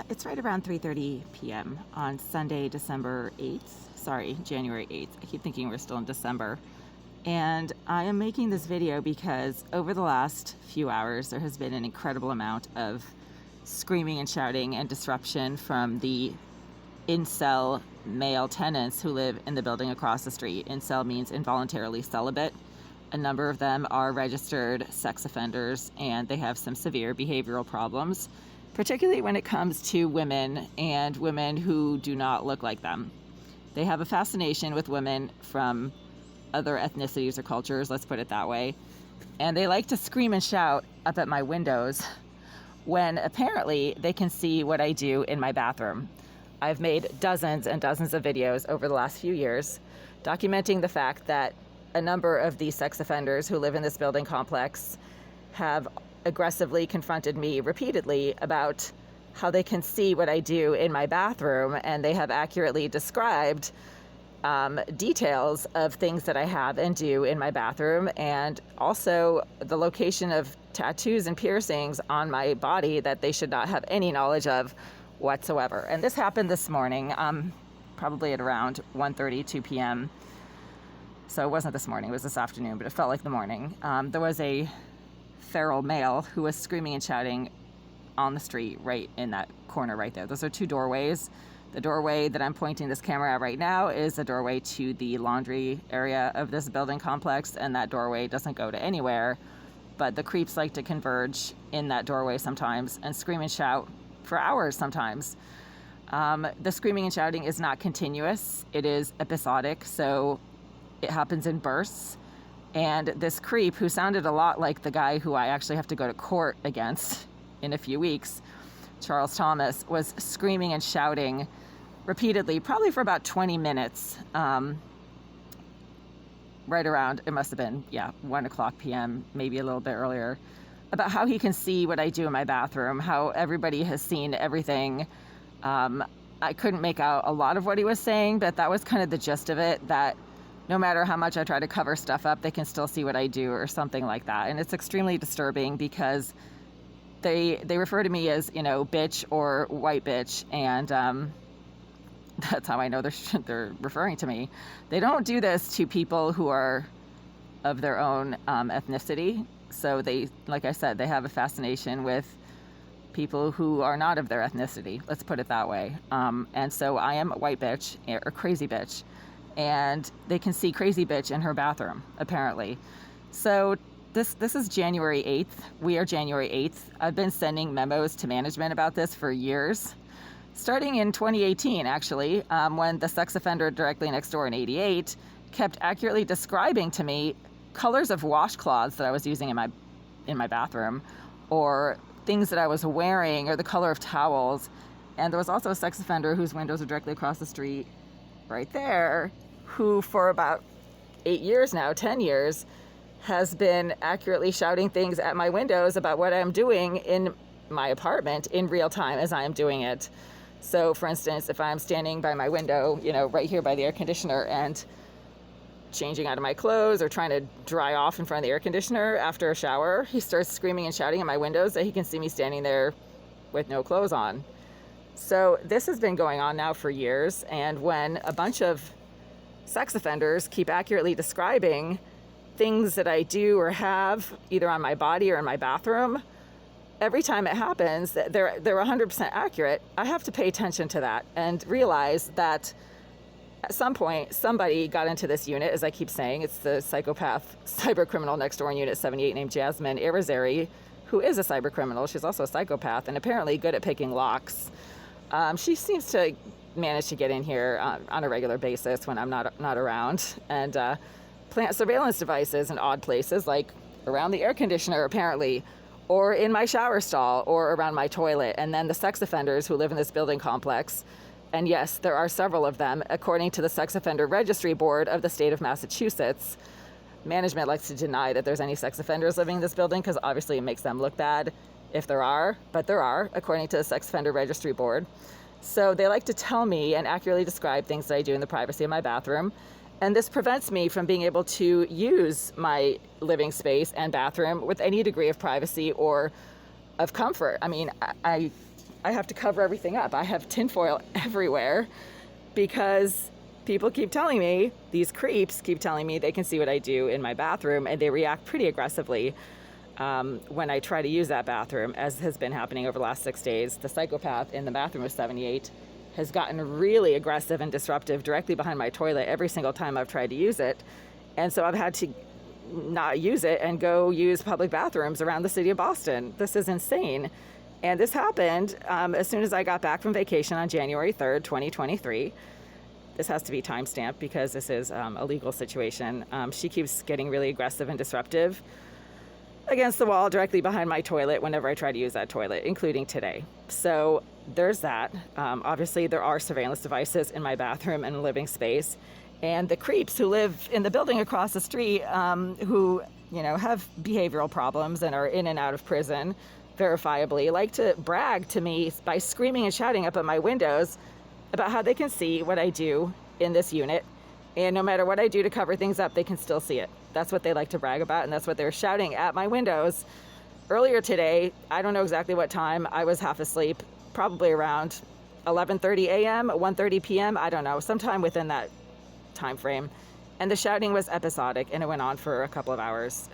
It's right around 3:30 p.m. on Sunday, December 8th. Sorry, January 8th. I keep thinking we're still in December. And I am making this video because over the last few hours, there has been an incredible amount of screaming and shouting and disruption from the incel male tenants who live in the building across the street. Incel means involuntarily celibate. A number of them are registered sex offenders, and they have some severe behavioral problems, particularly when it comes to women and women who do not look like them. They have a fascination with women from other ethnicities or cultures, let's put it that way. And they like to scream and shout up at my windows when apparently they can see what I do in my bathroom. I've made dozens and dozens of videos over the last few years documenting the fact that a number of these sex offenders who live in this building complex have aggressively confronted me repeatedly about how they can see what I do in my bathroom, and they have accurately described details of things that I have and do in my bathroom, and also the location of tattoos and piercings on my body that they should not have any knowledge of whatsoever. And this happened this morning, probably at around 1:30, 2 p.m. So it wasn't this morning, it was this afternoon, but it felt like the morning. There was a feral male who was screaming and shouting on the street right in that corner right there. Those are two doorways. The doorway that I'm pointing this camera at right now is the doorway to the laundry area of this building complex, and that doorway doesn't go to anywhere, but the creeps like to converge in that doorway sometimes and scream and shout for hours sometimes. The screaming and shouting is not continuous, it is episodic, so it happens in bursts. And this creep, who sounded a lot like the guy who I actually have to go to court against in a few weeks, Charles Thomas, was screaming and shouting repeatedly, probably for about 20 minutes, right around, it must have been, 1 o'clock p.m., maybe a little bit earlier, about how he can see what I do in my bathroom, how everybody has seen everything. I couldn't make out a lot of what he was saying, but that was kind of the gist of it, that no matter how much I try to cover stuff up, they can still see what I do or something like that. And it's extremely disturbing because they refer to me as, bitch or white bitch, and that's how I know they're referring to me. They don't do this to people who are of their own ethnicity. So they, like I said, they have a fascination with people who are not of their ethnicity. Let's put it that way. And so I am a white bitch or crazy bitch, and they can see crazy bitch in her bathroom, apparently. So this is January 8th. We are January 8th. I've been sending memos to management about this for years, starting in 2018, actually, when the sex offender directly next door in 88 kept accurately describing to me colors of washcloths that I was using in my bathroom, or things that I was wearing, or the color of towels. And there was also a sex offender whose windows are directly across the street right there, who for about 8 years now, 10 years, has been accurately shouting things at my windows about what I'm doing in my apartment in real time as I am doing it. So for instance, if I'm standing by my window, right here by the air conditioner, and changing out of my clothes or trying to dry off in front of the air conditioner after a shower, he starts screaming and shouting at my windows that he can see me standing there with no clothes on. So this has been going on now for years, and when a bunch of sex offenders keep accurately describing things that I do or have either on my body or in my bathroom, every time it happens, they're 100% accurate. I have to pay attention to that and realize that at some point somebody got into this unit, as I keep saying. It's the psychopath cyber criminal next door in Unit 78 named Jasmine Irizarry, who is a cyber criminal. She's also a psychopath and apparently good at picking locks. She seems to manage to get in here on a regular basis when I'm not around, and plant surveillance devices in odd places, like around the air conditioner apparently, or in my shower stall, or around my toilet. And then the sex offenders who live in this building complex, and yes, there are several of them, according to the Sex Offender Registry Board of the state of Massachusetts. Management likes to deny that there's any sex offenders living in this building because obviously it makes them look bad if there are, but there are, according to the Sex Offender Registry Board. So they like to tell me and accurately describe things that I do in the privacy of my bathroom. And this prevents me from being able to use my living space and bathroom with any degree of privacy or of comfort. I mean, I I have to cover everything up. I have tinfoil everywhere because people keep telling me, these creeps keep telling me they can see what I do in my bathroom, and they react pretty aggressively when I try to use that bathroom, as has been happening over the last 6 days. The psychopath in the bathroom of 78 has gotten really aggressive and disruptive directly behind my toilet every single time I've tried to use it. And so I've had to not use it and go use public bathrooms around the city of Boston. This is insane. And this happened as soon as I got back from vacation on January 3rd, 2023. This has to be timestamped because this is a legal situation. She keeps getting really aggressive and disruptive against the wall directly behind my toilet whenever I try to use that toilet, including today. So there's that. Obviously, there are surveillance devices in my bathroom and living space. And the creeps who live in the building across the street, who have behavioral problems and are in and out of prison verifiably, like to brag to me by screaming and shouting up at my windows about how they can see what I do in this unit. And no matter what I do to cover things up, they can still see it. That's what they like to brag about, and that's what they're shouting at my windows. Earlier today, I don't know exactly what time, I was half asleep, probably around 11:30 a.m., 1:30 p.m., I don't know, sometime within that time frame. And the shouting was episodic, and it went on for a couple of hours.